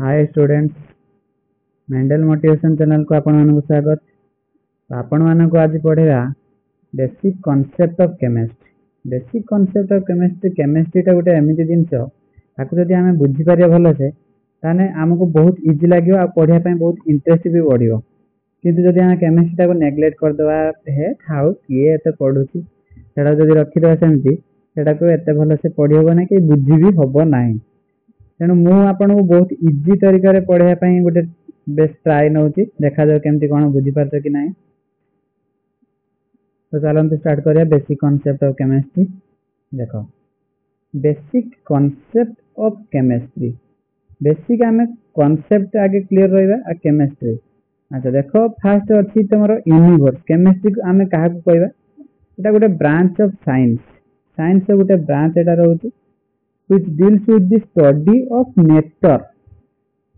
Hi students, Mendel motivation channel को आपण मानक स्वागत। तो आपण मानक आज पढ़ेगा basic concept of chemistry. Basic concept of chemistry टा गोटे एमती जिनस ताकू जदि आम बुझीपर भल से ताने आमको बहुत इजी लगे आ पढ़िया बहुत इंटरेस्ट भी बढ़िया। किंतु जदि आम केमिस्ट्री टाको नेग्लेक्ट करदे हे थाउ किए एत पढ़ुँ से जब रखीद सेमती से भल से पढ़ी हम ना कि बुझी भी हम ना। तेणु मुझे बहुत इजी तरीका पढ़ाई गोटे बेस्ट ट्राए नौ देखा जाओ केमती कौन बुझीपार कि ना। तो चलते स्टार्ट करिया बेसिक कॉन्सेप्ट ऑफ केमिस्ट्री। देख basic concept of chemistry basic आम कॉन्सेप्ट आगे क्लियर रहा केमिस्ट्री। अच्छा देख फास्ट अच्छी तुम यूनिवर्स केमिस्ट्री आम क्या कहवा यहाँ गोटे ब्रांच ऑफ साइंस साइंस गोटे ब्रांच एटा रोचे which deals with the study of matter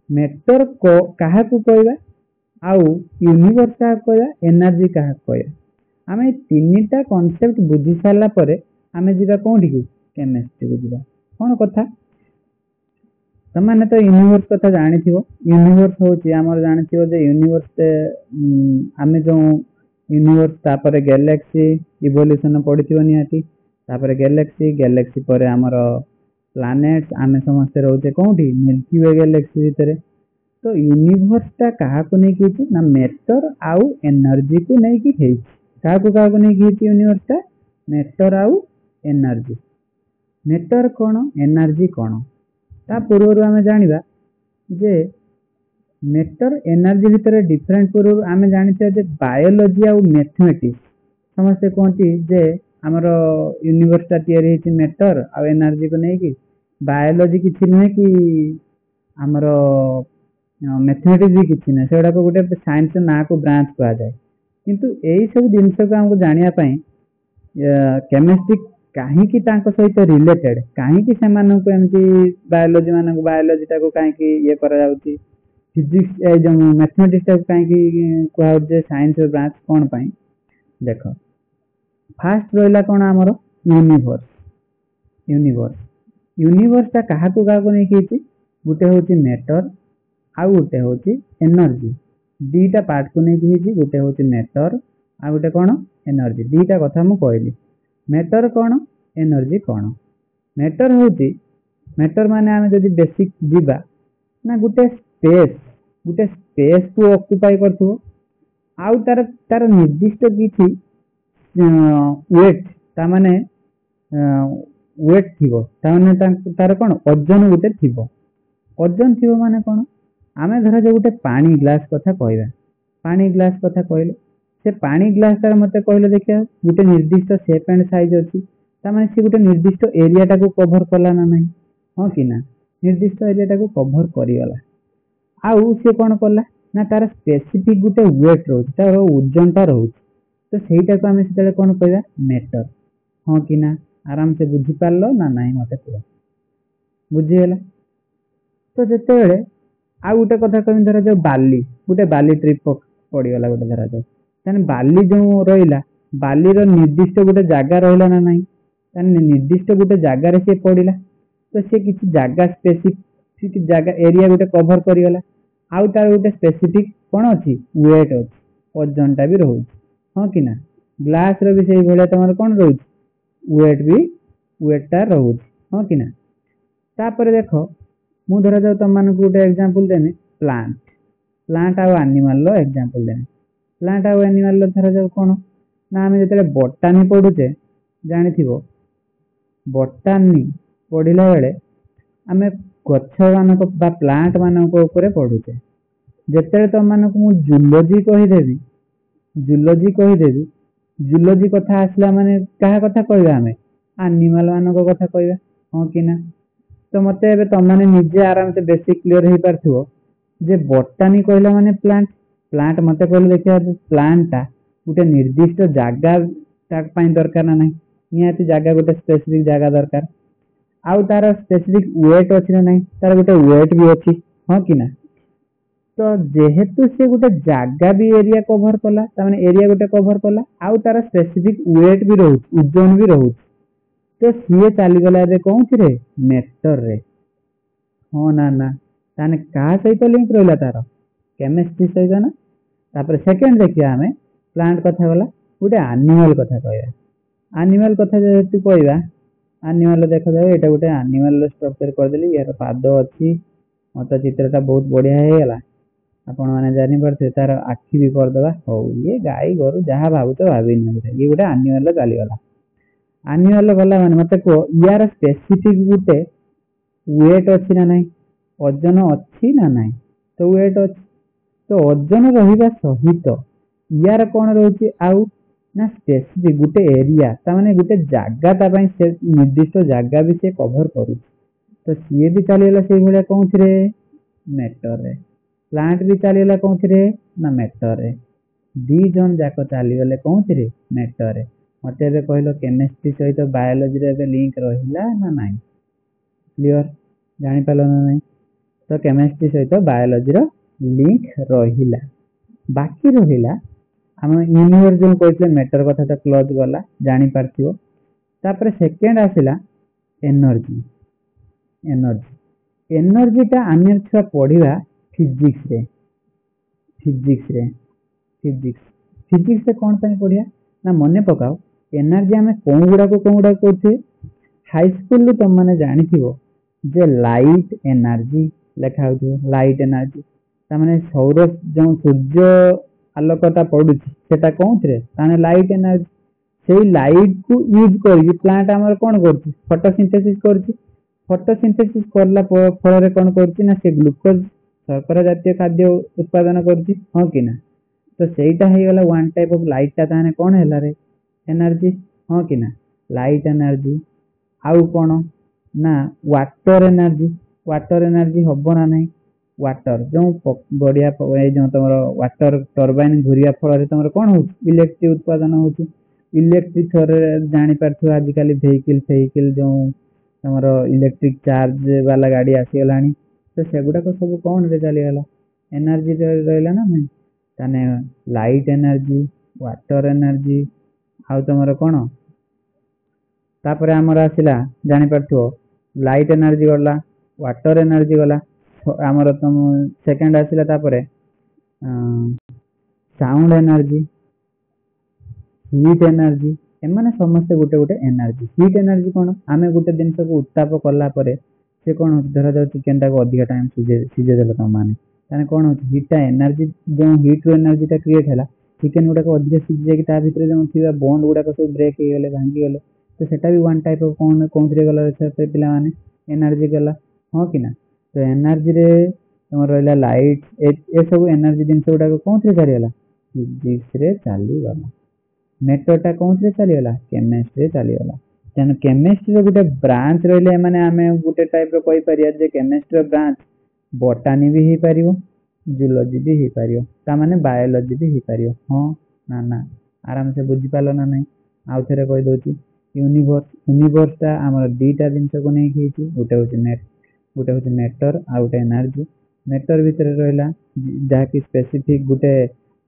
matter को कहा कहवा आउ यूनिवर्स क्या कहवा एनर्जी क्या कहवा। आम तीनटा कॉन्सेप्ट बुझी सारा पर आम जा कौन की केमिस्ट्री को जा कौन कथा तुमने तो यूनिवर्स कथा जानी यूनिवर्स हूँ आम जानी यूनिवर्स आम जो यूनिवर्स तापर गैलेक्सी इवोल्यूशन पढ़ी निहाती तापर गैलेक्सी गैलेक्सी पर आमर प्लानेट्स आम समस्ते रोचे कौटी मिल्की वे गैलेक्सी भितर। तो यूनिवर्स टा क्या ना मैटर आउ एनर्जी को लेकिन क्या यूनिवर्स टा मैटर आउ एनर्जी। मैटर कौन एनर्जी कौन ता पूर्व आम जाना जे मैटर एनर्जी भितर डिफरेंट पूर्व आम जानी बायोलॉजी आउ मैथमेटिक्स समस्ते कहती जे आमर यूनिवर्स टा तैयारी मैटर आ एनर्जी को लेकिन बायोलॉजी किसी नुहे कि आमर मैथमेटिक्स भी किसी ना से गोटे साइंस ना को ब्रांच कह जाए। किंतु यही सब जिनस को आमको जानापी केमिस्ट्री कहीं सहित रिलेटेड कहीं से बायोलॉजी मान बायोलॉजी टाक कहीं ये फिजिक्स जो मैथमेटिक्स टाक कहीं कहुए साइंस ब्रांच कौन पाई। देख फास्ट रहा कौन आमर यूनिवर्स यूनिवर्स यूनिवर्स टा क्या नहीं गोटे हूँ मैटर आउ गोटे हूँ एनर्जी दीटा पार्ट को नहीं गोटे हूँ मैटर आ गोटे कौन एनर्जी दीटा कथा मुझे कहली। मैटर कौन एनर्जी कौन मैटर हूँ मैटर माने आम जब बेसिक जीवा ना गोटे स्पेस को ऑक्युपाई कर आउ तार तार निर्दिष्ट किसी वेट ताने वेट थी तार कौन ओजन गोटे थी ओजन थी माने कौन आम धर जो गोटे पानी ग्लास कथा कहवा पानी ग्लास कथा कहले से पानी ग्लास तार मत कहले देखिए गोटे निर्दिष्ट शेप एंड साइज अच्छी सी गोटे निर्दिष्ट एरिया टाक कभर कला ना ना हाँ कि ना निर्दिष्ट एरिया टाक कभर करगला आउ सी कौन कला ना तार स्पेसिफिक गोटे वेट रोच तार ओजनटा रोच तो सहीटा को आम से कौन कहवा मैटर हाँ कि ना आराम से बुझीपार ना ना मत कह बुझीगला। तो जिते आउ गोटे कथा कह धर जो बाली गोटे बाली ट्रिप पड़गला गोटे धरा जाए बाली जो रहा बाली निर्दिष्ट गोटे जगह रहा ना ना निर्दिष्ट गोटे जगार सी पड़ा तो सी किसी जगह स्पेसिफिक जगह एरिया गोटे कभर करगला आउ तार गोटे स्पेसिफिक कौन अच्छी वेट अच्छी ओजनटा भी रोच हाँ कि ना ग्लास भी से भाया तुम कौन रोच वेट भी वेटा रोच हाँ कि ना। तापर देख मु धरा जाओ तुम मानक गोटे एग्जांपल देनी प्लांट प्लांट आउ एनिमल एग्जांपल देनी प्लांट आउ एनिमल धरा जाओ कौन ना आम जो बोटानी पढ़ुचे जानी बोटानी पढ़ला बेले आम गछ मान प्लांट मान पढ़ुचे जिते तुम मानक मु जूलोजी कहीदेवी जूलोजी कथा आसला माने क्या कथा कहवा आम एनिमल मान कथा कहवा हाँ कि ना। तो मत तुम मैंने निजे आराम से बेसिक क्लीयर हो पार्थो जे बोटानी कहला माने प्लांट प्लांट मत कहले देखिए प्लांटा गोटे निर्दिष्ट जगह दरकार ना निहाती जगह गोटे स्पेसिफिक जगह दरकार आउ तार स्पेसिफिक वेट अच्छी ना ना तार गोटे वेट भी अच्छी हाँ कि ना। तो जेहेतु से गोटे जगह भी एरिया कभर कला एरिया गोटे कभर कला आउ तार स्पेसिफिक वेट भी रोच ओजन भी रोच तो सी चलीगला कौन सी मैटर रे हाँ ना ना ताने का सहित लिंक रहिला तार केमिस्ट्री सहित ना। तापर सेकेंड देखिए आमे प्लांट कथा गला गोटे एनिमल कथा कहया। एनिमल कथा जेतु कहया एनिमल देखा जाए एटा गोटे एनिमल स्ट्रक्चर कर देली यार पाद अछि मत चित्रटा बहुत बढ़िया हे गला। आपण माने जानि परथे तार आखि भी कर दबा हो ये गाय गोरु जहा भाबु तो भाबी नै ये गोटे एनिमल चली गला। एनिमल गला माने मते को यार स्पेसिफिक गोटे वेट अछि ना नहीं ओजन अछि ना नहीं तो वेट अछि तो ओजन रहिबा सहित यार कोन रहउची आउ ना स्पेसिफिक गोटे एरिया ता माने गोटे जागा ता पई से निर्दिष्ट जागा भी से कवर करू तो सीए भी चली गला से भले कोनथरे मैटर रे प्लांट भी चली गला कोनथरे ना मैटर रे दी जन जाको चली गले कोनथरे मैटर रे। मते बे कहलो केमिस्ट्री सहित बायोलॉजी रे बे लिंक रहिला ना नहीं क्लियर जानि पालो ना नहीं तो केमिस्ट्री सहित बायोलॉजी रो लिंक रहिला। बाकी रहिला हम यूनिवर्स जो कहले मैटर कथा तो क्लोज गला जानि पारथियो। तापर सेकंड आसिला एनर्जी एनर्जी एनर्जी ता आमे छुआ पढिबा फिजिक्स रे फिजिक्स से कौन पई पढिया ना मने पकाओ एनर्जी आमे कोन गुडा कहथे हाई स्कूल रे तुम माने जानि थिबो जे लाइट एनर्जी लेखा हो लाइट एनर्जी ता माने सौर जो सूर्य आलोकता पडुची सेटा कोनथरे ताने लाइट एनर्जी सेई लाइट को यूज करी प्लांट हमर कोन करछि फोटोसिंथेसिस करछि फोटोसिंथेसिस करला फल रे कोन करछि ना से ग्लूकोज शर्करा जातीय खाद्य उत्पादन करछि हां कि ना तो सेटा हे गला वन टाइप ऑफ लाइट ता ताने कोन हैला रे एनर्जी हां कि ना लाइट एनर्जी आउ कोन ना वाटर एनर्जी हबो ना नहीं वाटर जो बढ़िया ए जो तमरो वाटर टरबाइन घुरिया फल रे तमरो कोन हो इलेक्ट्रिक उत्पादन होछि इलेक्ट्रिक थोरे जानि पारथु आजिकल वेहिकल जो तमरो इलेक्ट्रिक चार्ज वाला गाड़ी आसी गलानी तो सेगुडा को सब कोन रे चली गला एनर्जी रहला ना नहीं ताने लाइट एनर्जी वाटर एनर्जी आउ तमरो कोन तापर हमर आसिला जानि पारथु लाइट एनर्जी गला वाटर एनर्जी गला हमर तुम सेकंड आसिला तापर साउंड एनर्जी हीट एनर्जी एमाने समस्त गोटे गोटे एनर्जी हीट एनर्जी कोन आमे गोटे दिन को उत्ताप कला परे से कोन धरा जाउ चिकन टा को अधिक टाइम सिजे देला त माने ताने कोन होची हीट टा एनर्जी जो हीट रो एनर्जी टा क्रिएट होला चिकन गुडा को अधिक सिजे जाय कि ता भीतर जो थिबा बॉन्ड गुडा को सब ब्रेक हे गेले भांगी गेले तो सेटा भी वन टाइप ऑफ कोनथरे गला से पिला माने एनर्जी गला हां कि ना तो एनर्जी रे हमर रहला लाइट ए सब एनर्जी दिन गुडा को कोनथरे चली गला फिजिक्स रे चली गला मैटर टा कोनथरे चली गला केमिस्ट्री चली गला तेन केमिस्ट्री रो गोटे ब्रांच रहले माने आमे गोटे टाइप रो कहि परिया जे केमिस्ट्री रो ब्रांच बोटानी भी हे परियो जूलॉजी भी हे परियो ता माने बायोलॉजी भी हे परियो हां ना ना आराम से बुझी पालो ना नहीं आउ थरे कहि दोची यूनिवर्स ता हमर दीटा जिंस को नै खिछि गोटे होची मैटर आ गोटे एनर्जी मैटर भीतर रहला जहा कि स्पेसिफिक गोटे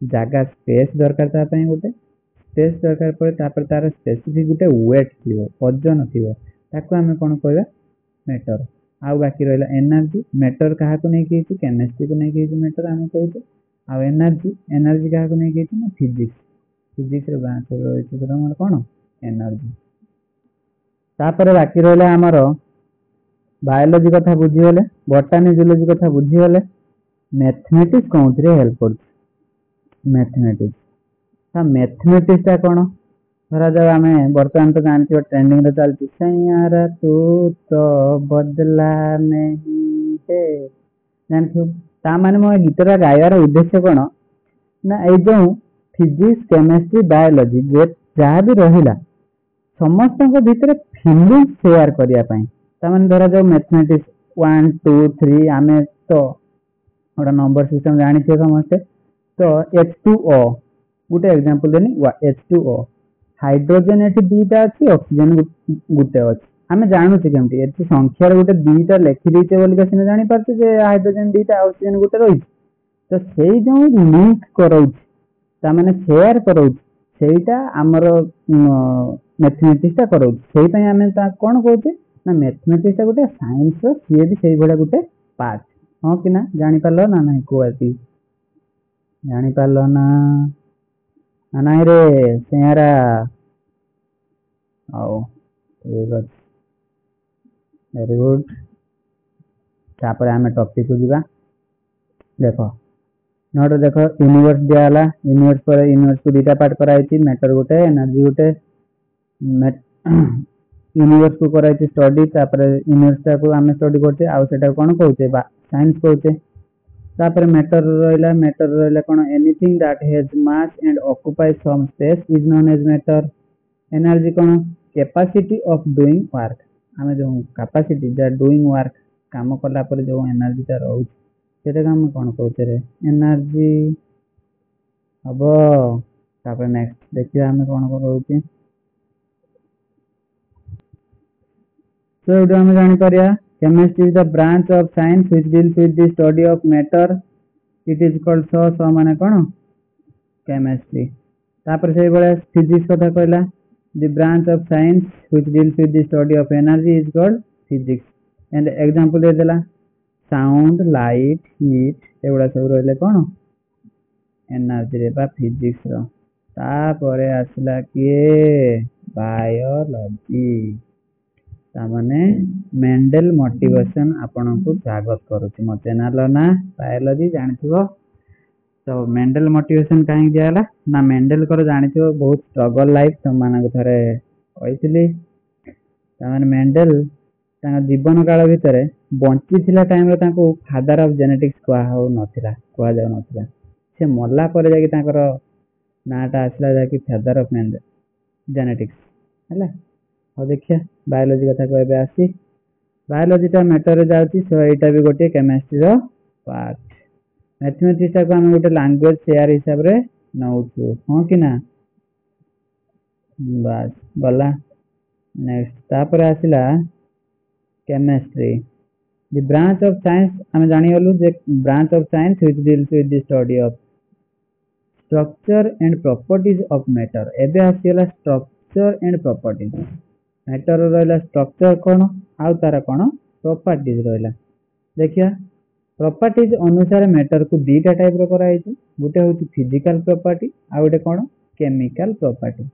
जागा स्पेस दरकार ता पई गोटे स्पेस दरकार पड़े तापर तार स्पेसिफिक गोटे वेट थिबो वजन थिबो ताको हमें कोन कहबा मैटर आउ बाकी रहला एनर्जी मैटर कहा को नै किछि केमिस्ट्री को नै किछि मैटर हमें कहू आ एनर्जी कहा को नै किछि ना फिजिक्स रे ब्रांच रहइछि तो हमर कोन एनर्जी तापर बाकी रहला हमर बायोलॉजी कथा बुझी गले बॉटनी जूलॉजी कथा बुझी गले मैथमेटिक्स कोनथरे हेल्प करछ मैथमेटिक्स ता कोन धरा जाओ आमे वर्तमान तो जानछि ट्रेंडिंग रे चलछि सैयारा तू तो बदला नहीं है जानछु ता माने मो गीतरा गायवार उद्देश्य कोन ना ए जो फिजिक्स केमिस्ट्री बायोलॉजी जे जहा भी रहिला समस्त को भीतर फीलिंग शेयर करिया पई ता माने धरा जाओ मैथमेटिक्स 1 2 3 आमे तो ओडा नंबर सिस्टम जानि छै समस्त तो H2O गुटे एग्जांपल देनी H2O हाइड्रोजन एठी दुईटा अछि ऑक्सीजन गुटे अछि हमें जानू छै केमती एठी संख्या रे गुटे दुईटा लेखि दैते बोली के सिने जानि परते जे हाइड्रोजन दुईटा ऑक्सीजन गुटे रहि तो सेई जो लिंक करौ ता माने शेयर करौ सेईटा हमर मैथमेटिक्स ता करौ सेई पई हमें ता कोन कहते ना मैथमेटिक्स ता गुटे साइंस रो सीए भी सेई बडा गुटे पार्ट हाँ कि ना जानी पारल ना नहीं कुआती जानी पारल ना नहीं रे सेयारा आओ ठीक अच्छे वेरी गुड तापर आम टॉपिक को जीवा देख नोट देख यूनिवर्स दियाला यूनिवर्स पर यूनिवर्स को दुटा पार्ट कराई मैटर गोटे एनर्जी गोटे यूनिवर्स को कराई स्टडी तापर यूनिवर्स को आम स्टडी करते आउ सेटा कौन कहते साइंस कहते तापर मैटर रहा कौन anything that has mass and occupy some space is known as matter energy कौन कैपेसिटी ऑफ डूइंग वर्क आम जो कैपेसिटी डूइंग वर्क काम कला पर जो एनर्जीटा रोचे सेटा आम कौन कहते रे एनर्जी हम तापर नेक्स्ट देखिए आम कौन रोचे So ये आम जापर chemistry is the branch of science which deals with the study of matter. It is called so माने कौन chemistry. तापर से बड़े physics कथा कहला the branch of science which deals with the study of energy is called physics. And example दे देला sound, light, heat एगुड़ा सब रहिले कौन एनर्जी रे बा physics रो तापर आसला किए बायोलॉजी तामाने मेंडल मोटिवेशन आपण को स्वागत करूची मो चैनल ना बायोलॉजी जानिथिबो तो मेंडल मोटिवेशन काहे दियाला ना मेंडल कर जानिथिबो बहुत स्ट्रगल लाइफ तुम मानक थरे कहितली तामाने मेंडल तांगा जीवन काल भितरे बंची थिला टाइम रे तांको फादर ऑफ जेनेटिक्स कोआ हो नथिला कोआ जाउ नथिला से मल्ला पर जाकी तांकर नाटा आसला जाकी फादर ऑफ मेंडल जेनेटिक्स हला और देखिए बायोलॉजी कथा कहबे आसी बायोलॉजी टा मैटर रे जाउची सो एटा भी गोटे केमिस्ट्री रो पार्ट मैथमेटिक्स को हम गोटे लैंग्वेज शेयर हिसाब रे नउछु हां कि ना बस गला नेक्स्ट तापर आसिला chemistry the branch of science हम जानि गलु जे branch of science which deals with the study of structure and properties of matter एबे आसीला स्ट्रक्चर एंड प्रॉपर्टीज मैटर रहा स्ट्रक्चर कौन आउ तार कौन प्रॉपर्टीज रहा देखिया प्रॉपर्टीज अनुसार मैटर को दीटा टाइप रो कराई गोटे हूँ फिजिकल प्रॉपर्टी आ गोटे कौन केमिकल प्रॉपर्टी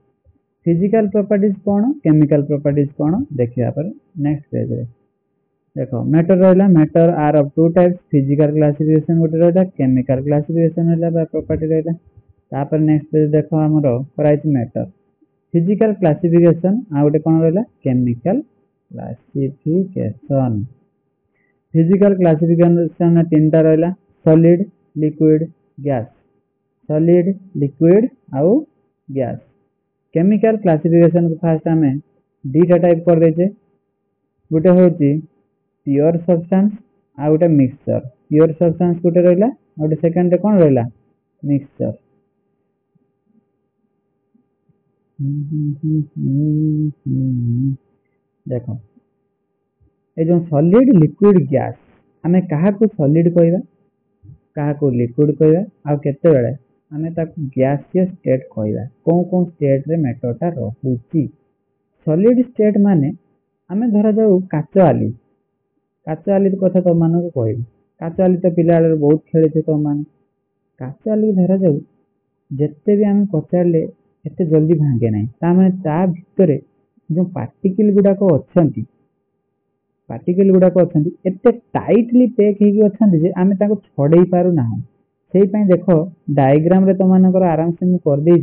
फिजिकल प्रॉपर्टीज कौन केमिकल प्रॉपर्टीज कौन देखिया पर नेक्स्ट पेज रे देखो मैटर रहा matter are of two types physical classification गोटे रहा केमिकल क्लासिफिकेशन रहा प्रॉपर्टी रहा तापर नेक्स्ट पेज देखो हमरो कराई मैटर फिजिकल क्लासिफिकेशन आ गोटे कौन रहा केमिकल क्लासिफिकेशन फिजिकल क्लासिफिकेशन तीन टा रहा solid liquid gas solid liquid आउ गैस केमिकल क्लासिफिकेशन को फास्ट आम दीटा टाइप कर देचे गोटे हूँ प्योर सब्सटेंस आ गोटे मिक्सचर प्योर सब्सटेंस गोटे रहा गोटे सेकेंड कौन रहा मिक्सचर देखो ये जो सॉलिड लिक्विड गैस आमे कहा को सॉलिड कहबा कहा को लिक्विड कहबा आ केते बेले आमे ताको गैसियस स्टेट कहबा कोन कोन स्टेट रे मैटरटा रहउची सॉलिड स्टेट माने आमे धरा जाऊ काचो आली कथा तो मान को कहबी काचो आली तो पिला बेले बहुत खेले तो मान काचो आली धरा जाऊ जेते भी आमे पचारले एते जल्दी भांगे नहीं तामे ता भितरे जो पार्टिकल गुडाक अच्छी पार्टिकल गुडाक अच्छी एते टाइटली पैक होगी अच्छा जे आमे ताको छड़े पारू ना से देख डायग्राम रे तुम आराम से मुझे करदे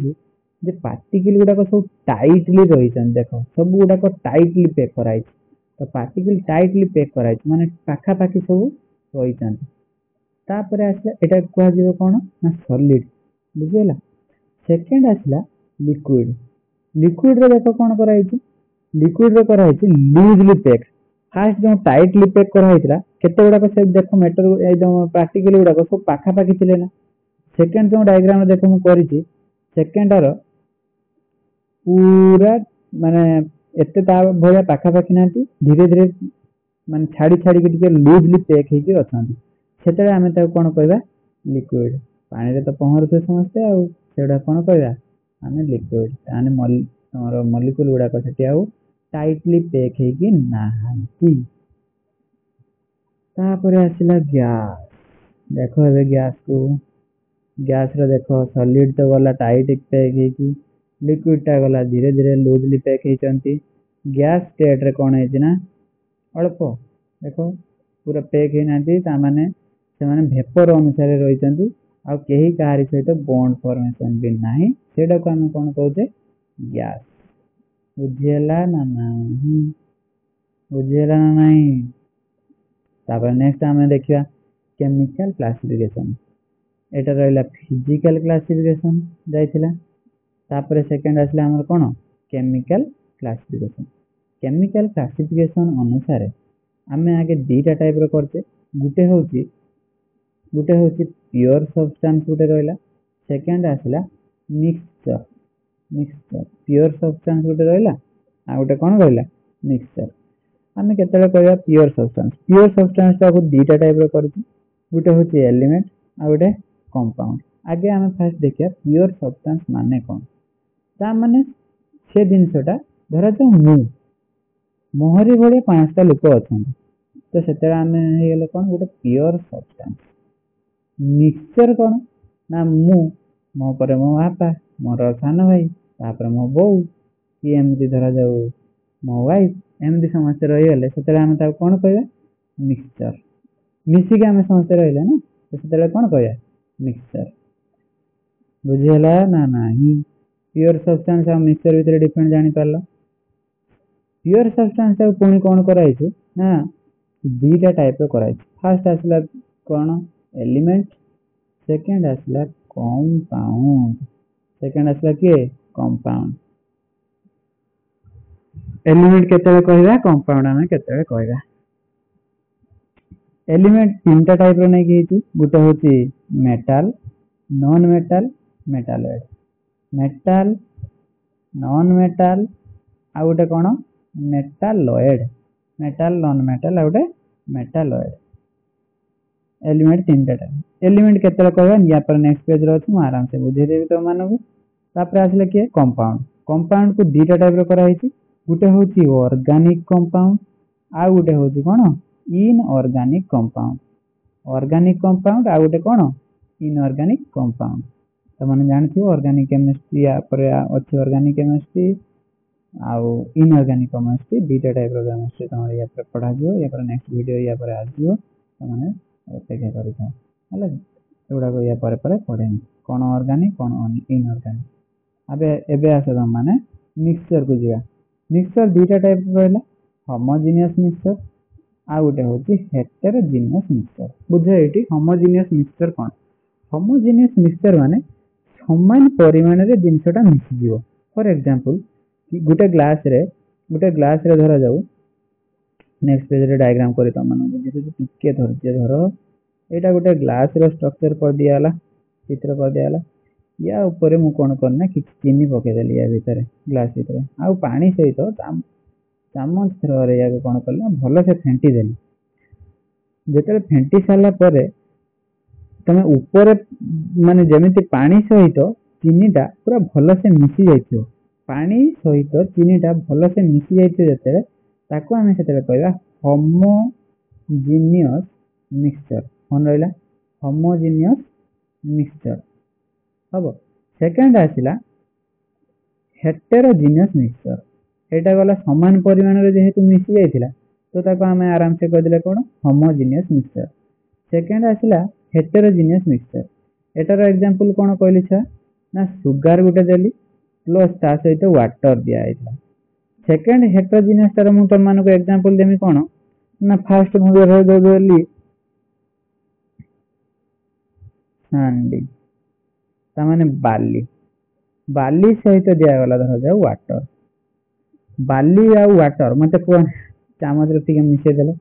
जे पार्टिकल गुडाक सब टाइटली रही देख सब गुडाक टाइटली पैक कराई तो पार्टिकल टाइटली पैक कराई माने पाखापाखि सब रही तापर आसला एटा कह कौन ना सॉलिड बुझेला सेकेंड आसला लिक्विड लिक्विड रे देखो कौन कराई लिक्विड रे कराई लूजली पैक फास्ट जो टाइटली पैक कराइला केते गुडा से देखो मैटर ए जो पार्टिकल गुडा सब पाखापाखि थिले ना सेकेंड जो डायग्राम देखो मु करिछि सेकेंड रो पूरा माने एते ता भया पाखापाखि नांती धीरे धीरे माने छाड़ी छाड़ी के टिके लूजली पैक हेकि अछंती सेते आमे ता कोन कहबा लिक्विड पानी रे तो पहरते समझते आ सेडा कोन कहबा आमे लिक्विड ताने हमर मॉलिक्यूल गुडा को सेटी आउ टाइटली पैक हेकि नाहांती तापर आसला गैस देखो ए गैस को गैस रो देखो सॉलिड तो गला टाइट पैक है लिक्विड टा गला धीरे धीरे लूजली पैक होती गैस स्टेट रे कौन है ना अल्प देखो पूरा पैक होना माने से भेपर अनुसार रही आ कहीं कहारी सहित बॉन्ड फॉर्मेशन भी नहीं सेटा को आम कौन कहते गैस बुझीगला ना नहीं बुझीगला ना नहीं तापर नेक्स्ट आम देखा केमिकल क्लासिफिकेशन एटा रहा फिजिकल क्लासिफिकेशन जाइथिला तापर सेकंड आसला हमर कोन केमिकल क्लासिफिकेशन अनुसार आमे आगे दीटा टाइप रो करते गुटे होची प्योर सब्सटेंस गुटे रहला सेकंड आसला मिक्सचर प्योर सब्सटेंस गुटे रहला आ गुटे कोन रहला मिक्सचर आमे केतले कहया प्योर सब्सटेंस ता को दीटा टाइप रो करती गुटे होची एलिमेंट आ गुटे कंपाउंड आगे आमे फर्स्ट देखिया प्योर सब्सटेंस माने कोन ता माने से जिनसटा धरा तो मोहरी भले 5टा लोक अच्छा तो से आम हो कौन गोटे प्योर सब्सटेंस मिक्सचर कौन ना मो पर मो बापा मोर सान भाई तापर मो बो कि एमती धरा जाऊ मो वाइफ एमती समस्त रहीगले से आम कौन कह मिक्सचर मिसिक आम समस्त रही ना तो से कौन कह मिक्सचर बुझीगला ना नहीं प्योर सब्सटेंस और मिक्सचर भितर डिफरेंस जानी पारल प्योर सब्सटेंस पुणी कौन कराई ना दीटा टाइप कराई फास्ट आसला कौन एलिमेंट सेकंड आसला कंपाउंड सेकंड आसला किए कंपाउंड एलिमेंट केते कहबा कंपाउंड आमे केते कहबा एलिमेंट तीनटा टाइप रो नै कि गुटे होची metal non metal metalloid metal non metal आ गोटे कौन मेटालॉइड मेटल नॉन मेटल आ गोटे मेटालॉइड एलिमेंट तीनटा टाइप एलिमेंट केते कहबा या पर नेक्स्ट पेज रो अछि आराम से बुझे देबी तो मानबो तापर आसले के कंपाउंड कंपाउंड को दीटा टाइप रो करा हिची गुटे होची ऑर्गेनिक कंपाउंड आ गुटे होची कोन इनऑर्गेनिक कंपाउंड आ गुटे कोन इनऑर्गेनिक कंपाउंड तो मैंने जानथि ऑर्गेनिक केमिस्ट्री या पर अच्छी ऑर्गेनिक केमिस्ट्री आउ इनऑर्गेनिक केमिस्ट्री दीटा टाइप रो केमिस्ट्री तमरे या पर पढ़ा दियो या पर नेक्स्ट वीडियो या पर आजियो तो माने अपेक्षा करि था हला एगुडा को या पर पढ़े कोन ऑर्गेनिक कोन इनऑर्गेनिक अबे एबे आसे हम माने मिक्सचर को जिया मिक्सचर दीटा टाइप रहला होमोजेनियस मिक्सचर आ गुटे होची हेटेरोजेनियस मिक्सचर बुझे एटी होमोजेनियस मिक्सचर कोन होमोजेनियस मिक्सचर माने समान परिमाण रे जिनसटा मिसी जीवो फॉर एग्जांपल गुटे ग्लास रे धरा जाऊ नेक्स्ट पेज रे डायग्राम करी त मन बुझे टिके धरजे धरो एटा गुटे ग्लास रो स्ट्रक्चर कर दियाला चित्र कर दियाला या ऊपर मु कोन करना कि चीनी पके देली या भीतर ग्लास भीतर आ पानी सहित चामच थ्रो रे या कोन करला भलो से फेंटी देली जेते फेंटी साला परे तमे ऊपर माने जेमिति पानी सहित चीनीटा पूरा भल से मिसी जाइथियो पानी सहित चीनीटा भल से मिसी जाइथियो जेते ताको आमे सेते कहबा होमोजेनियस मिक्सचर कोन रहला होमोजेनियस मिक्सचर हबो सेकंड आसिला हेटेरोजेनियस मिक्सचर एटा गला समान परिमाण रे जेहेतु मिसी जाइथिला तो ताको आमे आराम से कह दिले कोन होमोजेनियस मिक्सचर सेकंड आसिला हेटेरोजेनियस मिक्सचर एटार एग्जांपल कोन कहली छ ना सुगर गुटे देली प्लस ता सहित वाटर दिया आइला सेकंड हेटेरोजेनियस तार मु तुम मानको एग्जांपल देमी कोन ना फर्स्ट मु रे देली सांडी ता माने बाली सहित दिया गला धरा जाऊ वाटर बाली आ वाटर मते को चामच रे टिके मिसे देलो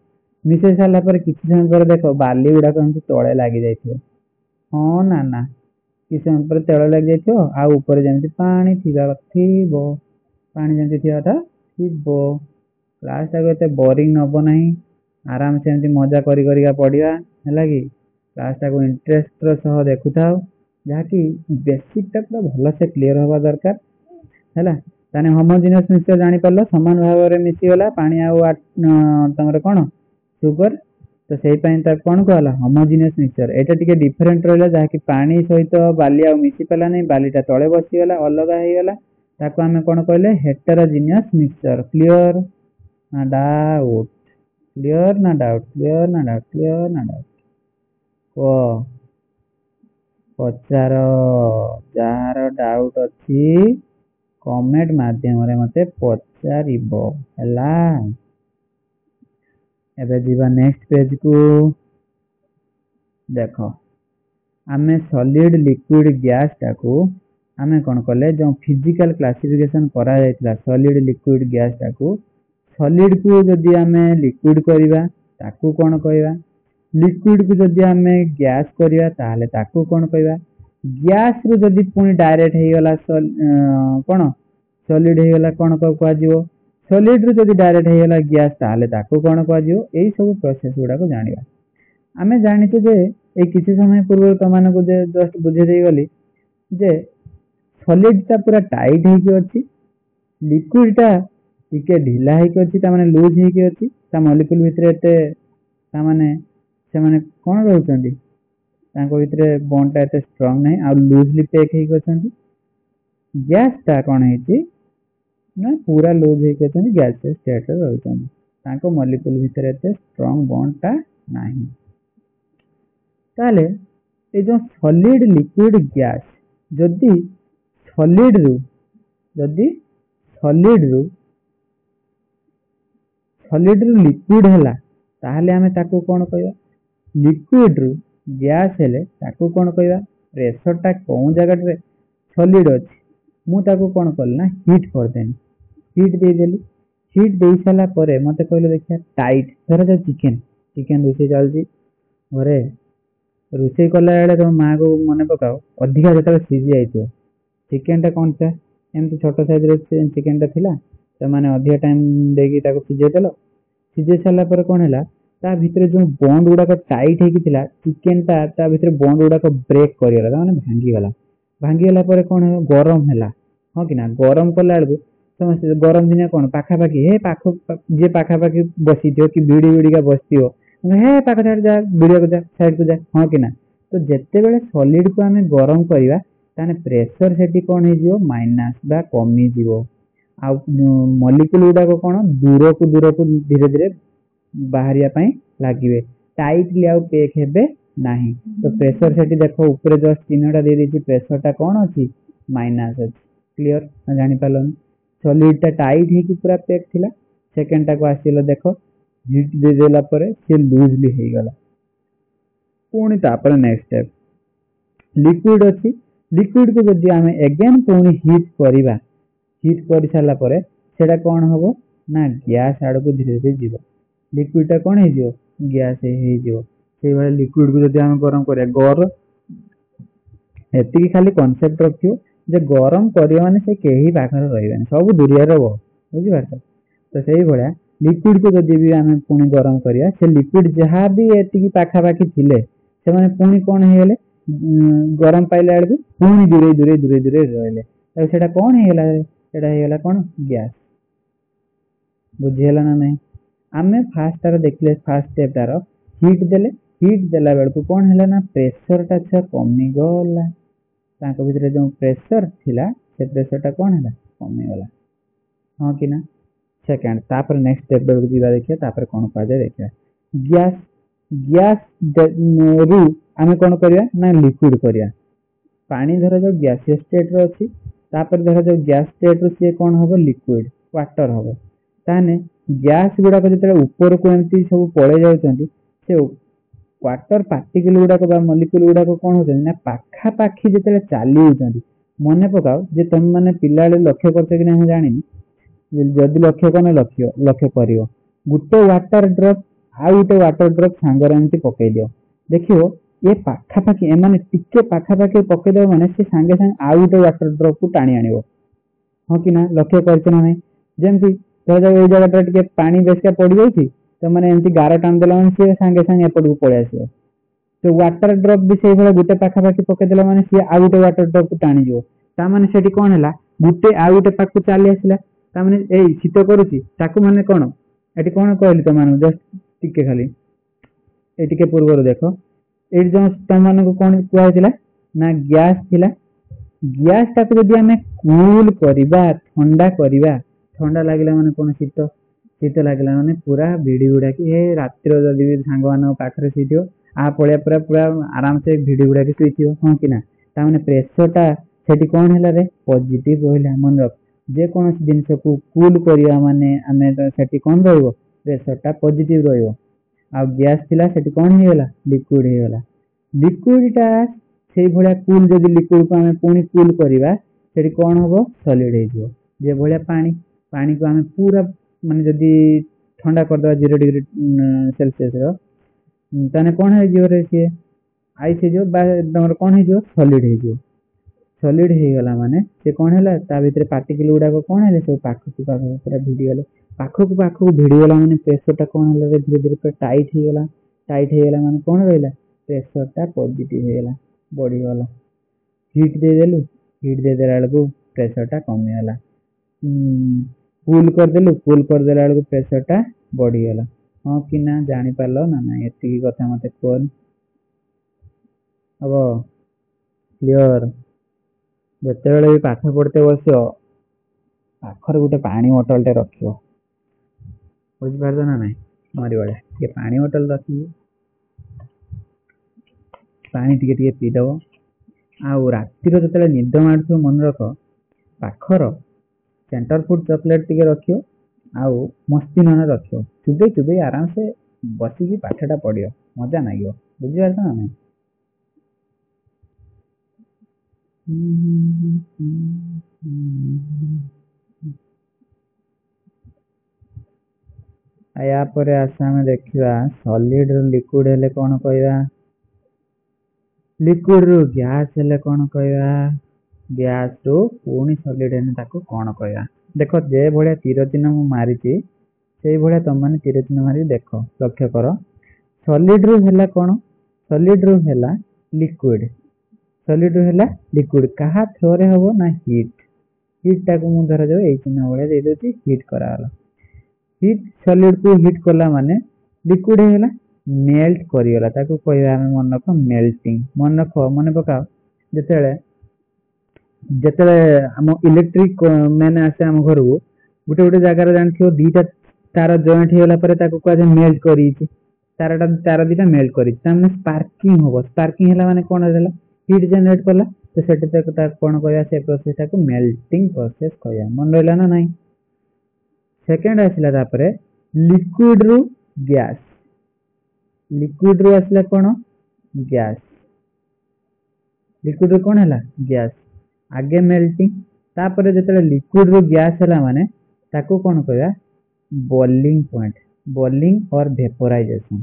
मिसे साला पर किछि समय पर देखो बाली गुडा कमति तळे लागि जाइथियो हां ना ना किछि समय पर तळे लागि जाइथियो आ ऊपर जेमति पानी थिबा थिबो पानी जेमति थियाटा थिबो क्लास ता एते बोरिंग नबो नाही आराम से एमति मजा करी करिका पढिया हैला कि क्लास ता को इंटरेस्ट रो सह देखुथाओ जाकी बेसिक ता पूरा भलो से क्लियर होबा दरकार हैला ताने होमोजेनियस मिक्सचर जानि परलो समान भाव रे मिसी गला पानी आ तमरे कोन सुगर तो सेही पई ता कोन कहला होमोजेनियस मिक्सचर। एटा टिके डिफरेंट रहला जहा कि पानी सहित बाली आ मिसी पला नै, बालीटा तळे बसी गला अलग हे गला, ताको हमें कोन कहले हेटेरोजेनियस मिक्सचर। क्लियर ना डाउट? क्लियर ना डाउट? क्लियर ना डाउट? क्लियर ना डाउट? ओ पचार जार डाउट अछि कमेंट माध्यम रे मते पचारिबो हला। एबे जीवा नेक्स्ट पेज को। देखो आमे सॉलिड लिक्विड गैस टाको आमे कोन कले जो फिजिकल क्लासिफिकेशन करा जायतला सॉलिड लिक्विड गैस टाको, सॉलिड को जदी आमे लिक्विड करिवा ताको कोन कहइबा, लिक्विड को जदी आमे गैस करिवा ताले ताको कोन कहइबा, गैस रो जदी पुनी डायरेक्ट हे गला कोन सॉलिड हे गला कोन कहवा जिवो, सॉलिड रो जदी डायरेक्ट हे गला गैस ताले ताको कोन कहवा जिवो। एई सब प्रोसेस गुडा को जानिबा। आमे जानिते जे ए किछि समय पूर्व तमाने को जे जस्ट बुझे देई गली जे सॉलिड ता पूरा टाइट हे कि अछि, लिक्विड ता टिके ढिला हे कि अछि, ता माने लूज हे कि अछि, ता मॉलिक्यूल भितरे एते ता माने से माने कोन रहउछंती, ताको भितरे बॉन्ड ता एते स्ट्रांग नै आ लूजली पैक हे कि अछंती। गैस ता कोन हेछि ना पूरा लूज हे कि अछंती, गैस स्टेट रे रहउछंती, ताको मॉलिक्यूल भितरे एते स्ट्रांग बॉन्ड ता नाही। ताले ए जो सॉलिड लिक्विड गैस जदी सॉलिड रु लिक्विड हला ताहले हमें ताको कोन कहबा, लिक्विड रु गैस हेले ताको कोन कहबा, प्रेशर ता कोन जगह रे सॉलिड अछि मु ताको कोन करल ना हीट कर देनी, हीट दे देली, हीट दे साला परे मते कहले देखिया टाइट धर जो चिकन रोसे चलजी घरे रोसे कला बेले तो माँ को मन पकाओ अधिका जो सीझी जाइए चिकेन टा कौन सा एमती छोट साइज चिकेन टा थिला तो माने अधिका टाइम देकी ताको सीझे देलो, सीझे सारा पर कौन है ता भितर जो बॉन्ड गुड़ाक टाइट होकी थिला चिकेन ता भितर बॉन्ड गुड़ाक ब्रेक करिगला माने भांगीगला पर कौन है गरम हैला। हाँ कि ना गरम कला बेलू समझते गरम दिन कौन पाखापाखि हे पाख जे पाखापाखि बसी कि भिड़ी भिड़िका बसती हे पाख साइड जा भिड़िया को जा साइड को जा। हाँ कि ना तो जिते बेले सॉलिड को आमे गरम करिवा ताने प्रेशर सेठी कोन हे जिवो माइनस बा कमी जिवो आ मॉलिक्यूल गुडाको कोन दूर को धीरे धीरे बाहरिया पई लागिवे टाइटली आ पैक हेबे नाही। तो प्रेशर सेठी देखो ऊपर जस्ट चिन्हटा दे देछि प्रेशर टा कोन अछि माइनस अछि। क्लियर ना जानि पालन सॉलिड टा टाइट हे कि पूरा पैक थिला सेकंड टा को आसिलो देखो हीट दे देला परे से लूजली हे गला। पुणी तापर नेक्स्ट स्टेप लिक्विड अछि, लिक्विड को जदी आमे अगेन पुणी हीट करिवा, हीट कर साला परे सेटा कोन हबो ना गैस आड़ को धीरे धीरे जीवो, लिक्विड टा कोन हे जिवो गैस हे जिवो। से वाला लिक्विड को जदी आमे गरम करिया गरम एतिकी खाली कांसेप्ट रखियो जे गरम करियो माने से केही पाखर रहिबेन सब दुरिया रहबो बुझि पारछ। तो सेही भलिया लिक्विड को जदी भी आमे पुणी गरम करिया से लिक्विड जहाँ भी एतिकी पाखापाखि थिले से माने पुणी कोन हे गेले गरम पाइला बेलू पुणी दूरे रहले तो सेटा कोन हे गेला सेटा हे गेला कोन गैस। बुझियला ना नहीं आमे फास्ट तार देखले फास्ट स्टेप तार हीट देले हीट देला बेलू कोन हैला ना प्रेशर टा छ कमी गला ताको भितरे जो प्रेशर थिला से प्रेशर टा कोन हैला कमी गला। हां कि ना सेकंड तापर नेक्स्ट स्टेप बेलू जीवा देखिया तापर कोन पा जाय देखिया गैस गैस रु आमे कोन करिया ना लिक्विड करिया पानी धर जो गैस स्टेट रे अछि तापर धर जो गैस स्टेट रे से कोन होबो लिक्विड वाटर होबो ताने गैस गुडा को जते ऊपर को एमती सब पळे जाउछंती से वाटर पार्टिकल गुडा को बा मॉलिक्यूल गुडा को कोन होछन ना पाखा पाखी जते चाली होछंती मने पकाओ जे तुम माने पिला लक्ष्य करते कि ना हम जानिनी जदि लक्ष्य कोन लक्ष्य करियो गुटे वाटर ड्रॉप आ गुटे वाटर ड्रॉप सांगर एमती पकई दियो देखियो ये पाखापाखि एमाने टिके पाखापाखि पकई देबो माने से सांगे सांगे आ गुटे वाटर ड्रॉप को टाणी आनिबो। हाँ कि ना लक्ष्य करछ ना नहीं जेमती तो ए जगह टिके पानी बेसका पड़ी जाईछि तो माने एमती गार टाण देला माने से सांगे सांगे एपट को पळे आसीबो। तो वाटर ड्रॉप भी से भला गुटे पाखापाखि पकई देला माने से आ गुटे वाटर ड्रॉप को टाणी जिवो ता माने सेठी कोन हैला गुटे आ गुटे पाख को चाली आसिला ता माने ए शीत करूछि ताकू माने कोन एठी कोन कहली त माने जस्ट टिके खाली ए टिके पूर्व देख ये जो तुम मान को कौन कहला ना गैस थिला गैस टाक जदि आम कूल करवा ठंडा करवा ठंडा लगला माने कौन शीत शीत लगला माने पूरा भिड़ी गुड़ा कि रातिर जदि भी सांग मान पाखे शोथो आ पड़िया पूरा पूरा आराम से भिड़ी गुड़ा कि शोथो हाँ कि ना ताने प्रेसरटा सेठी कौन है रे पॉजिटिव रहा मन रख जेकोसी जिनस को कूल करवा माने आमे सेठी कौन रहिबो प्रेसरटा पॉजिटिव रहिबो आ गैस थिला सेठी कौन हेगला लिक्विड हेगला लिक्विडटा से भाया कूल जदि लिक्विड को आम पुणी कूल करवा से कौन हम सॉलिड हो जे भाया पानी पानी को आम पूरा माने जदि ठंडा करदे 0 डिग्री सेल्सियस ताने कौन है सी आइस हो कौन हो सॉलिड हो सॉलिड हो गला माने से कौन है ता भीतर पार्टिकल गुड़ाक कौन है सब पाखक पाखक पूरा भिड़गले पाखक पाखक भिड़गला माने प्रेसरटा कौन है धीरे धीरे पूरा टाइट हो गला माने कौन रहा प्रेसरटा पॉजिटिव हो गला बढ़ीगला हिट देदेलु हिट देदेला बेलू प्रेसरटा कमीगला कूल करदेला बेलू प्रेसरटा बढ़ीगला हाँ कि ना जापार ना ना ये कथा मत कह हम क्लीयर जिते भी पाठ पढ़ते बस पाखर गोटे पानी बोतलटे रख बुझीपार ना ना मरी भाया पानी बोतल रख पानी टिके पीदब आउ रातिर जो निद मार मन रख पाखर सेंटर फूड चॉकलेट टिके रख आउ मस्ती नन रख चुबे चुबे आराम से बसिकी पाठटा पढ़ियो मजा लगे बुझीपार ना ना या पर आम देखा सॉलिड रु लिक्विड हेले कौन कहवा लिक्विड रु गैस हेले कौन कहवा गैस रु पुणी सॉलिड हेले ताको कौन कहवा देख जे भाया तीर चिन्ह मु मारी से भाया तुम मैंने तीर चिन्ह मारी देख लक्ष्य कर सॉलिड रु हेला कौन सॉलिड रु हेला लिक्विड सॉलिड रु हेला लिक्विड कहा थ्रो रे हबो ना हीट हीट टाको मु धरा जाओ ए चिन्ह भाया दे दोची हीट कराला हीट सॉलिड को हीट कला माने लिक्विड हेला मेल्ट करिगला ताको कहया हम मन रख मेल्टिंग मन रख मन पका जेतेले जेतेले हम इलेक्ट्रिक मैंने आसे हम घर को गोटे गोटे जगार जानथियो दीटा तार जॉइंट हेला परे ताको कहया मेल्ट करी तार दीटा मेल्ट करी ताने स्पार्किंग होबो स्पार्किंग हेला माने कोन हेला हीट जनरेट कला तो सेटे तक ता कोन कहया से प्रोसेस ताको मेल्टिंग प्रोसेस कहया मन रहला ना नहीं सेकेंड आसला तापरे लिक्विड रु गैस लिक्विड रु आसला कौन गैस लिक्विड रु कौन है गैस आगे मेल्टिंग तापरे जतले लिक्विड रु गैस है माने ताको कौन कहया बॉइलिंग पॉइंट बॉइलिंग और वेपोराइजेशन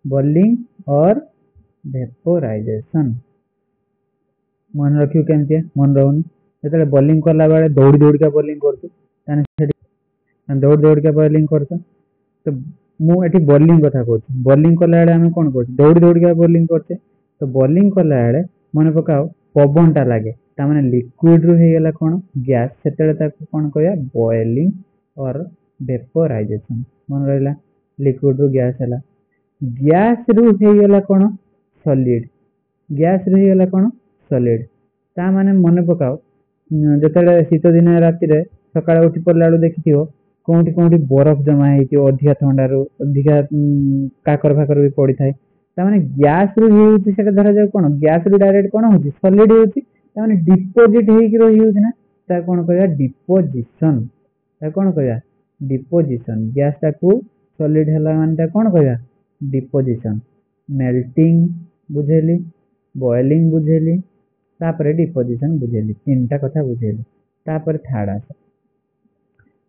बॉइलिंग और वेपोराइजेशन मन रखियो केमती मन रहूनी जतले बॉइलिंग करला बेले दौड़ी दौड़ी का बॉइलिंग करते दौड़ दौड़ के बॉइलिंग करते तो मुझे बॉलिंग कथा कहूँ बॉलिंग कला आम कौन कर दौड़ दौड़ के बॉलिंग करते तो बॉलिंग कला मन पकाओ पवनटा लगे ताने लिक्विड रु होगला कौन गैस से कौन कह बॉइलिंग और वेपोराइजेशन मन रहा लिक्विड रु गैस है गैस रु होगला कौन सॉलिड गैस रु होगला कौन सॉलिड ता माने मन पकाओ जिते शीत दिन राति सका उठी पड़ा बेलू देखी कौटी कौटी बरफ जमा हो अधिका थंडार अधिका काकर फाकर भी पड़ी थाए ताने गैस रु धरा जाए कौन गैस रु डायरेक्ट कौन हो सॉलिड होने डिपोजिट होना ता कौन कह डिपोजिशन ता कौन कह डिपोजिशन गैस टाकू सॉलिड है माने कौन कह डिपोजिशन मेल्टिंग बुझेली बॉइलिंग बुझेली तापर डिपोजिशन बुझेली तीनटा कथा बुझेली तापर थर्ड आस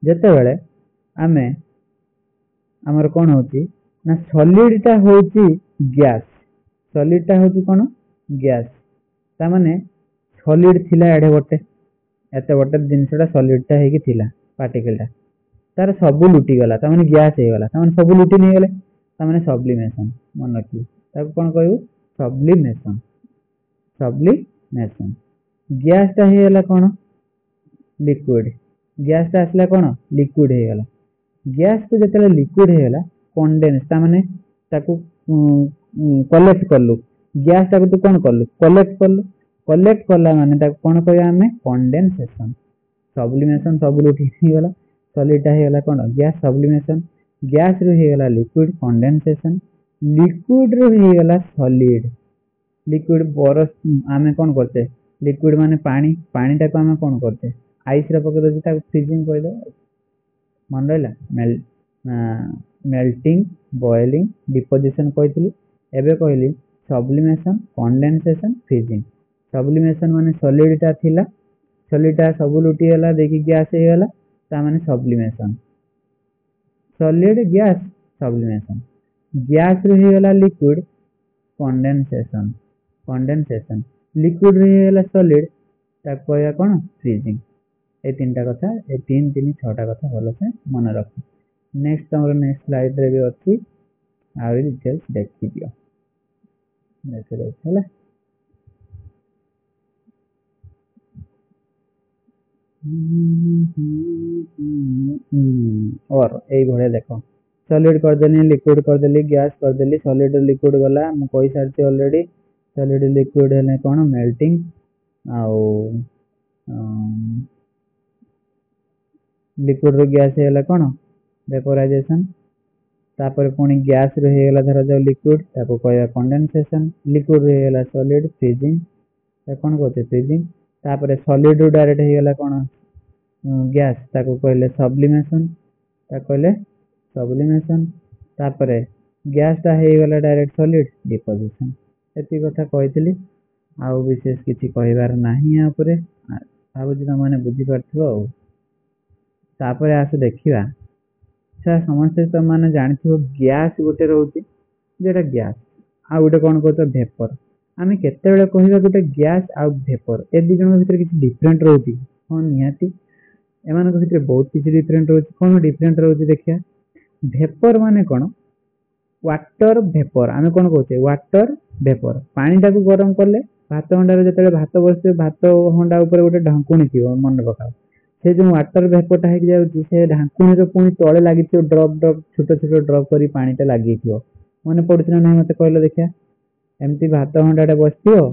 जेते बेले आमे आमर कौन होची ना सॉलिडटा होची गैस सॉलिडटा होची कौन गैस ता माने सॉलिड थिला एडे बटे एते बटे जिनसटा सॉलिडटा हेकी थिला पार्टिकलटा तार सब लुटी गला ता माने गैस हे गला ता माने सब लुटी नहीं गले ता माने सब्लिमेशन मन रखी ताको कौन कहू सब्लिमेशन सब्लिमेशन गैसटा हे गला कौन लिक्विड गैसटा आसला कौन लिक्विड हो गला गैस को जिते लिक्विड हो गला कंडेन्स माने ताकू कलेक्ट कलु गैस टाकू तू कौन कलु कलेक्ट कला माने ताकू कौन कहया हमें कंडेंसेशन सब्लिमेशन सब लुटी गला सॉलिड टा हेगला कौन गैस सब्लिमेशन गैस रू हेगला लिक्विड कंडेंसेशन लिक्विड रू हेगला सॉलिड लिक्विड बरफ आमे कौन करते लिक्विड माने पानी पानी टाकू आमे कौन करते आइस रे पके दे ताकू फ्रीजिंग कह दो मन रहा मेल्टिंग बॉइलिंग डिपोजिशन कहली एबे कहली सब्लिमेशन कंडेंसेशन फ्रीजिंग सब्लिमेशन माने सॉलिड टा थिला सॉलिड टा सब लुटी गला देखि गैस हे गला ता माने sublimation solid gas sublimation gas रू हे गला लिक्विड कंडेंसेशन कंडेंसेशन लिक्विड रू हे गला सॉलिड ता कहया कोन फ्रीजिंग ए तीनटा कथा ए तीन तीन छटा कथा भलो से मन रख नेक्स्ट हमर नेक्स्ट स्लाइड रे भी अछि आउरी डिटेल्स देखि दियो देखि लो हैला और ए घोड़े देखो सॉलिड कर देनी लिक्विड कर देली गैस कर देली सॉलिड लिक्विड गला हम कहि सारती ऑलरेडी सॉलिड लिक्विड हेले कोन मेल्टिंग आउ लिक्विड रो गैस हेला कोन वेपोराइजेशन तापर पुणी गैस रो हेला धरा जाऊ लिक्विड ताको कहया कंडेंसेशन लिक्विड रो हेला सॉलिड फ्रीजिंग ता कोन कहते फ्रीजिंग तापर सॉलिड रो डायरेक्ट हेला कोन गैस ताको कहले सब्लिमेशन ता कहले सब्लिमेशन तापर गैस ता हेगला डायरेक्ट सॉलिड डिपोजिशन एती कथा कहितली आ विशेष किछि कहिबार नाही या ऊपर भाबुजी त माने बुझी परथबो तापर आसे देखिबा अच्छा समस्या तो माने जानिथिबो गैस गोटे रहउची जेटा गैस आ गोटे कोन कहतो वेपर आमे केते बेले कहिबा गोटे गैस आ वेपर ए दि जण भीतर किछि डिफरेंट रहउची हां निहाती एमान के भीतर बहुत किछि डिफरेंट रहउची कोन डिफरेंट रहउची देखिया वेपर माने कोन वाटर वेपर आमे कोन कहते वाटर वेपर पानी टाकू गरम करले भात हंडा रे जतले भात बसते भात हंडा ऊपर गोटे ढांकुणी थिबो मन पकाओ से जो वाटर वेपर हे जाउची से ढांकुणी रो पुनी तळे लागि थियो ड्रॉप ड्रॉप छोटो छोटो ड्रॉप करी पानी टा लागि थियो माने पडुछ ना मते कहलो देखिया एमती भात हंडाटा बसथियो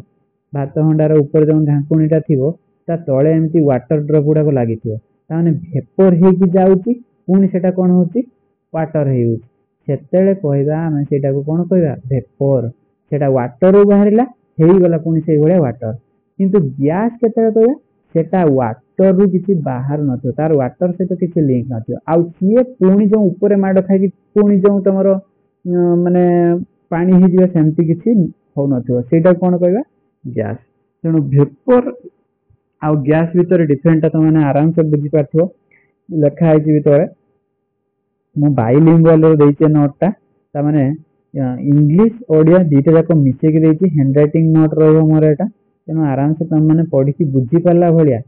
भात हंडार ऊपर जो ढांकुणीटा थिबो ता तळे एमती वाटर ड्रॉप गुडा को लागि थियो ता माने वेपर हे कि जाउची पुनी सेटा कोन होची वाटर हेउ सेतेले कहबा हम सेटा को कोन कहबा वेपर सेटा वाटर रो बाहरिला हेई गला पुनी सेई भले वाटर किंतु गैस केते कहबा सेटा वाटर रू किछि बाहर नथियो तार वाटर से तो किछि लिंक नथियो आ सिए पुनी जो ऊपर माडो खाइ कि पुनी जो तमरो माने पानी हि जिवे सेमति किछि हो नथियो सेटा कोन कहबा गैस तेनु वेपर आ गैस भीतर डिफरेंट त माने आराम से बुझी पाथो लेखा है जी भीतर मो बाइलिंगुअल रो देइचे नोट ता माने इंग्लिश ओडिया दीटा जाको मिसे के देइची हैंडराइटिंग नोट रहयो मोर एटा तेनु आराम से तुम माने पढ़ी की बुझी पाला भलिया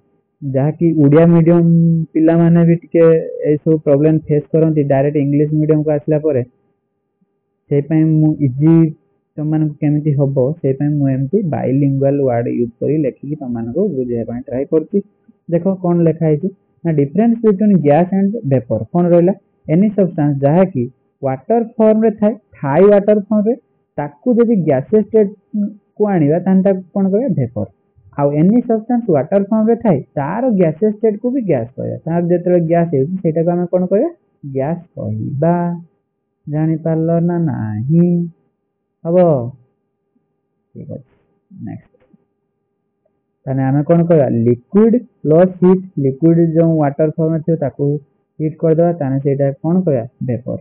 जहा कि उड़िया मीडियम पिला माने भी टिके ए सब प्रॉब्लम फेस करंती डायरेक्ट इंग्लिश मीडियम को आसला परे से पय मु इजी तुम माने केमिति हबो से पय मु एमती बाइलिंगुअल वर्ड यूज करी लेखि कि तुम माने को बुझे पय ट्राई करती देखो कोन लेखा है ना difference between gas and vapour कोन रहला एनी सब्सटेंस जहा कि वाटर फॉर्म रे थाई वाटर फॉर्म रे ताकू जदि गैसेस स्टेट को आनिबा तांता कोन कहबा वेपर आ एनी सब्सटेंस वाटर फॉर्म रे थाई तार गैसेस स्टेट को भी गैस कहया तार जेतले गैस हे सेटा को हम कोन कहबा गैस कहबा जानि पारलो ना नाही हबो ठीक अछि नेक्स्ट ताने हम कोन कहबा लिक्विड प्लस हीट लिक्विड जो वाटर फॉर्म थे ताकू हीट कर दवा ताने सेटा कोन कहया वेपर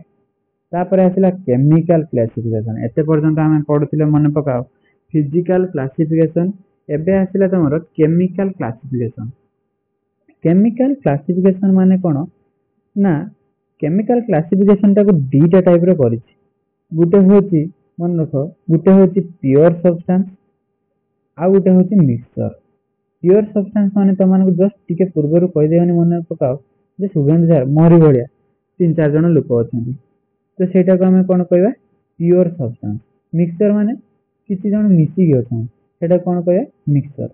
तापर आसिला केमिकल क्लासिफिकेशन एते पर्यंत हम पढुथिले मन पकाओ फिजिकल क्लासिफिकेशन एबे आसिला तमरो केमिकल क्लासिफिकेशन माने कोन ना केमिकल क्लासिफिकेशन टा को दीटा टाइप रो करिछि गुटे होची मन रखो गुटे होची प्योर सब्सटेंस आ गुटे होची मिक्सचर प्योर सब्सटेंस माने त माने जस्ट टिके पूर्वरु कहि देहनी मन पकाओ जे सुगंध सर मोरी भलिया तीन चार जण लोक अछंती तो सेटा को हम कोन कहबा प्योर सब्सटेंस मिक्सचर माने किछि जण मिसी गे अछन सेटा कोन कहबा मिक्सचर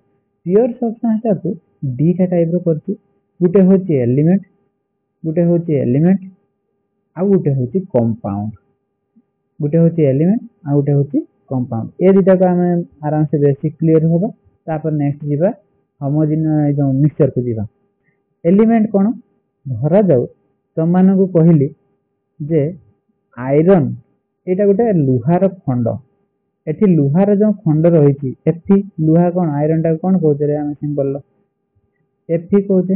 प्योर सब्सटेंस ता को दीटा टाइप रो करछि गुटे होची एलिमेंट आ गुटे होची कंपाउंड गोटे हूँ एलिमेंट आ गोटे हूँ कंपाउंड ए दुटा को आम आराम से बेसिक क्लीयर होगा तापर नेक्स्ट जीवा होमोजेनियस जो मिक्सचर को जीवा एलिमेंट कौन धरा जाऊ तुम मान को कहली जे आयरन एटा गोटे लुहार खंड एठी लुहार जो खंड रही एफी लुहा कौन आयरन टा कौन कहते आम सिंपल एफी कहते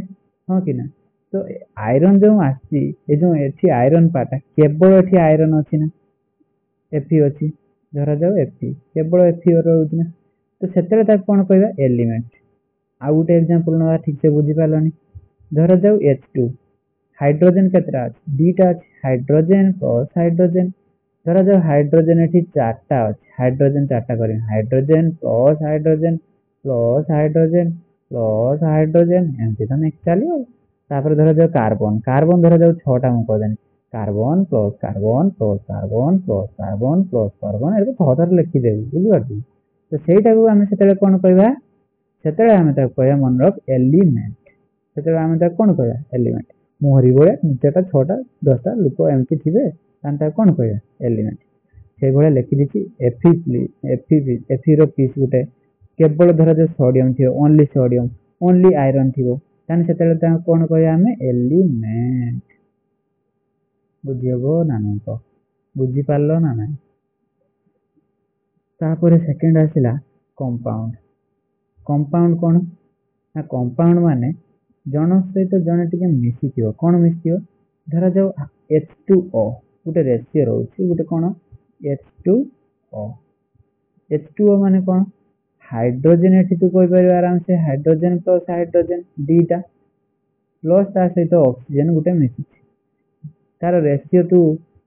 हाँ कि ना तो आयरन जो आसी जो एठी आयरन पार्ट केवल एठी आयरन अच्छी ना एफी अच्छी धरा जाऊ एफी केवल एफी रोचे ना तो से कौन कह एलिमेंट आउ गोटे एग्जांपल ना ठीक से बुझी पारलानी धरा जाऊ H2 हाइड्रोजन केतरा अछि दुईटा अछि हाइड्रोजन प्लस हाइड्रोजन धरा जाऊ हाइड्रोजन एठी चारटा अछि हाइड्रोजन चारटा करें hydrogen plus hydrogen plus hydrogen plus hydrogen एमती तो नेक्स्ट चलियो तापर धरा जाऊ कार्बन कार्बन धरा जाऊ 6टा मु कहदेनी carbon plus carbon plus carbon plus carbon plus carbon ए 6 थर लिखि देबी बुझी पारछी तो सेटा को हम सेते कोन कहबा सेते हम ता कहया मन रख एलिमेंट सेते हम ता कोन कहया एलिमेंट मोहरी बळे निचेटा 6टा 10टा लोक एमती थिबे तांता कोन कहया एलिमेंट से भळे लिखि दिछि एफी रो पीस गुटे केवल धरा जे सोडियम थियो ओनली आयरन थियो तान सेते ता कोन कहया हम एलिमेंट बुझियबो ना नहीं को बुझी पारलो ना नहीं तापर सेकंड आसिला कंपाउंड कंपाउंड कौन ना कंपाउंड माने जन सहित जन टिके मिसिथियो कौन मिसिथियो धरा जाऊ H2O गोटे रेशियो रोची गोटे कौन H2O माने कौन हाइड्रोजन एठी तू कहि परिबा आराम से हाइड्रोजन प्लस हाइड्रोजन दीटा प्लस ता सहित ऑक्सीजन गोटे मिसिथि तार रेशियो तू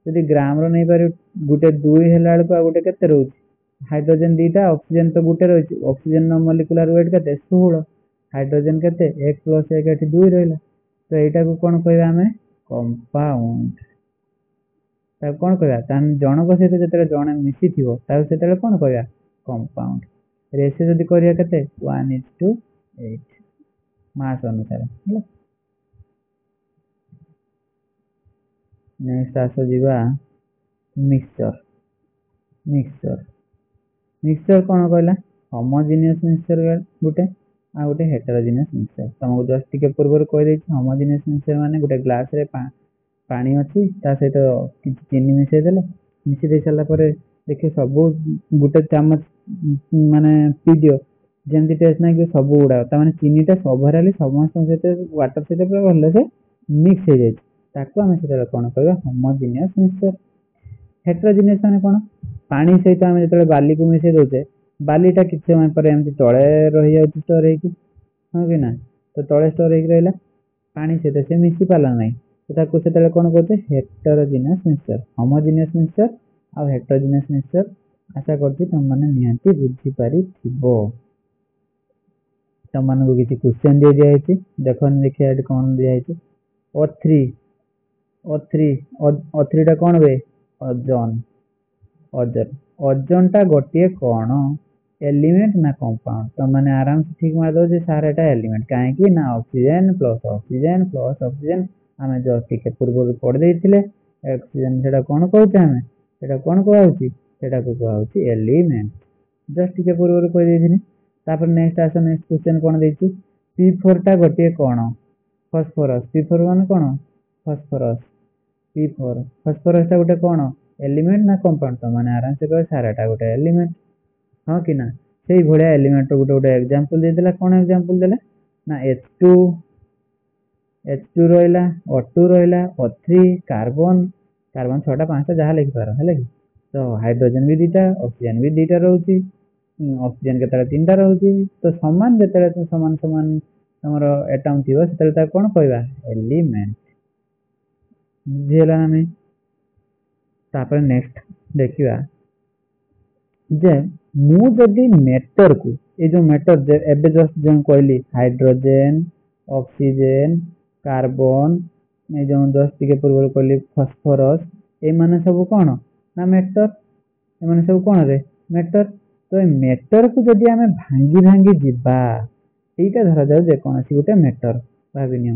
यदि ग्राम रो नहीं पारे गोटे 2 हेला बेलको गोटे केते रहउची हाइड्रोजन दीटा ऑक्सीजन तो गोटे रही ऑक्सीजन नो मॉलिक्यूलर वेट केते 16 हाइड्रोजन केते 1 + 1 एठी 2 रहला तो एटा को कोन कहबा हमें कंपाउंड ता कोन कहबा तान जनक सहित जते जण मिसी थिवो ता सेते कोन कहबा कंपाउंड रेशियो जदि करिया केते 1:8 मास अनुसार ହେଲା नेक्स्ट आसो जीवा मिक्सचर मिक्सचर मिक्सचर कौन कहला होमोजेनियस मिक्सचर गोटे आ गोटे हेटेरोजेनियस मिक्सचर तुमको जस्ट टिके पूर्व कह देछि होमोजेनियस मिक्सचर माने गोटे ग्लास रे पानी अछि ता सहित किछि चीनी मिसै देले मिसै दे साला परे देखि सब गोटे चामच माने पी दियो जेंति टेस्ट ना कि सब उडा ता माने चीनीटा ओवरऑल समस्त सहित वाटर सहित पूरा भले से मिक्स हो जाय ताको हम सेटा कोन कहबा होमोजेनियस मिक्सचर हेटेरोजेनियस माने कोन पानी सहित हम जतले बाली को मिसै दोचे बालीटा किछि समय पर एमति तळे रहि जाउछि स्टोर हेकि हां कि ना तो तळे स्टोर हेकि रहला पानी सहित से मिसि पाला नै तो ताको सेतले कोन कहते हेटेरोजेनियस मिक्सचर होमोजेनियस मिक्सचर आ हेटेरोजेनियस मिक्सचर आशा करछि तुम माने निहांती बुझी पारि थिबो तुम मानको किछि क्वेश्चन दे दिया हेछि देखन देखिया एट कोन दिया हेछि O3 टा कौन बे ओजोन ओजोन ओजोन टा गोटे कौन एलिमेंट ना कंपाउंड तो माने आराम से ठीक मार दो जे सारा एटा एलिमेंट काहे कि ना oxygen plus oxygen plus oxygen हमें जो ठीक पूर्व पढ़ देथिले ऑक्सीजन सेटा कौन कहते हमें सेटा कौन कहउची सेटा को कहउची एलिमेंट जस्ट ठीक पूर्व कह देथिनी तापर नेक्स्ट आसो नेक्स्ट क्वेश्चन कौन देछि P4 टा गोटे कौन फॉस्फोरस P4 माने कौन फॉस्फोरस P4 फॉस्फोरस टा गोटे कौन एलिमेंट ना कंपाउंड तो माने आराम से कह सारा टा गोटे एलिमेंट हां कि ना सेही भड़िया एलिमेंट गोटे गोटे एग्जांपल दे देला कौन एग्जांपल देला ना H2 रहला O2 रहला O3 कार्बन 6टा 5टा जहा लिखि पारो हैला कि तो हाइड्रोजन भी दीटा ऑक्सीजन भी दीटा रहउची ऑक्सीजन के तरह 3टा रहउची तो समान जेतले तो समान समान हमरो एटम थिबो सेतले ता कोन कहबा एलिमेंट बुझियला ना मैं तापर नेक्स्ट देखिबा जे मु जदी मैटर को ए जो मैटर एबे जस्ट जो कहली हाइड्रोजन ऑक्सीजन कार्बन ए जो जस्ट के पूर्व कहली फास्फोरस ए माने सब कोन ना मैटर ए माने सब कोन रे मैटर तो ए मैटर को जदी हमें भांगी भांगी जिबा एटा धरा जाऊ जे कोन सी गोटे मैटर भाबिनियो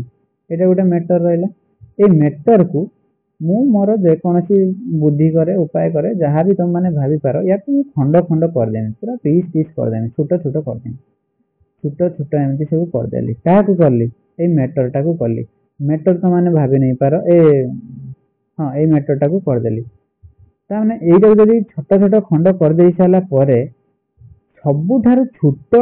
एटा गोटे मैटर रहला ए मैटर को ମୁଁ ମୋର ଯେକୌଣସି ବୁଦ୍ଧି କରେ ଉପାୟ କରେ ଯାହା ବି ତମେ ମାନେ ଭାବିପାର ୟାକୁ ମୁଁ ଖଣ୍ଡ ଖଣ୍ଡ କରିଦେମି ପୁରା ପିସ୍ କରିଦେମି ଛୋଟ ଛୋଟ କରିଦେମି ଛୋଟ ଛୋଟ ଏମିତି ସବୁ କରିଦେଲି କାହାକୁ କଲି ଏଇ ମ୍ୟାଟରଟାକୁ କଲି ମ୍ୟାଟର ତ ମାନେ ଭାବି ନେଇ ପାର ହଁ ଏଇ ମ୍ୟାଟରଟାକୁ କରିଦେଲି ତାମାନେ ଏଇଟାକୁ ଯଦି ଛୋଟ ଛୋଟ ଖଣ୍ଡ କରିଦେଇ ସାରିଲା ପରେ ସବୁଠାରୁ ଛୋଟ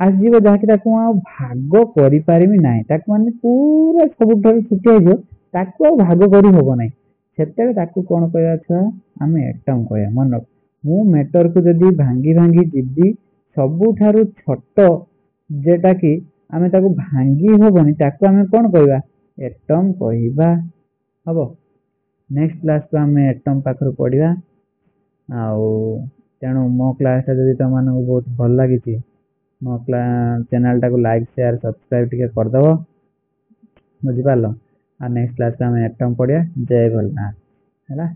ଆସିଯିବ ଯାହାକି ତାକୁ ମୁଁ ଆଉ ଭାଗ କରିପାରିବି ନାହିଁ ତାକୁ ମାନେ ପୁରା ସବୁଠାରୁ ଛୋଟ ହେଇଯିବ ତାକୁ ଆଉ ଭାଗ କରି ହବ ନାହିଁ ସେତେବେଳେ ତାକୁ କଣ କହିବା ଛୁଆ ଆମେ ଏଟମ୍ କହିବା ମନେ ରଖ ମୁଁ ମ୍ୟାଟରକୁ ଯଦି ଭାଙ୍ଗି ଭାଙ୍ଗି ଯିବି ସବୁଠାରୁ ଛୋଟ ଯେଟା କି ଆମେ ତାକୁ ଭାଙ୍ଗି ହବନି ତାକୁ ଆମେ କଣ କହିବା ଏଟମ୍ କହିବା ହବ ନେକ୍ସଟ କ୍ଲାସକୁ ଆମେ ଏଟମ୍ ପାଖରୁ ପଢିବା ଆଉ ତେଣୁ ମୋ କ୍ଲାସଟା ଯଦି ତମମାନଙ୍କୁ ବହୁତ ଭଲ ଲାଗିଛି ମୋ ଚ୍ୟାନେଲଟାକୁ ଲାଇକ୍ ସେୟାର ସବସ୍କ୍ରାଇବ ଟିକେ କରିଦବ ବୁଝିପାରିଲ ଆଉ ନେକ୍ସଟ କ୍ଲାସରେ ଆମେ ଏଟମ୍ ପଢିବା ଜୟ ଭୋଲେନାଥ ହେଲା।